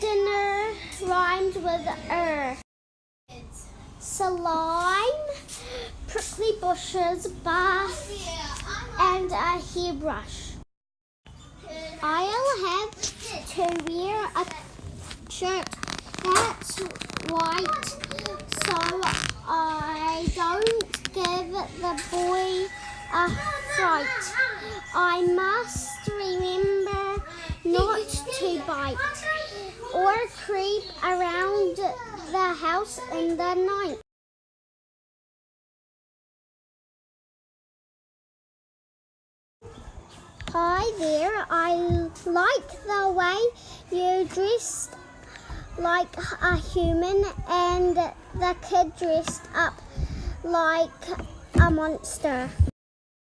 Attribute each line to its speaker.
Speaker 1: dinner rhymes with slime, prickly bushes, bath, and a hairbrush. I'll have to wear a shirt that's white so I don't give the boy a fright. I must remember not to bite or creep around the house in the night. Hi there, I like the way you dressed like a human and the kid dressed up like a monster.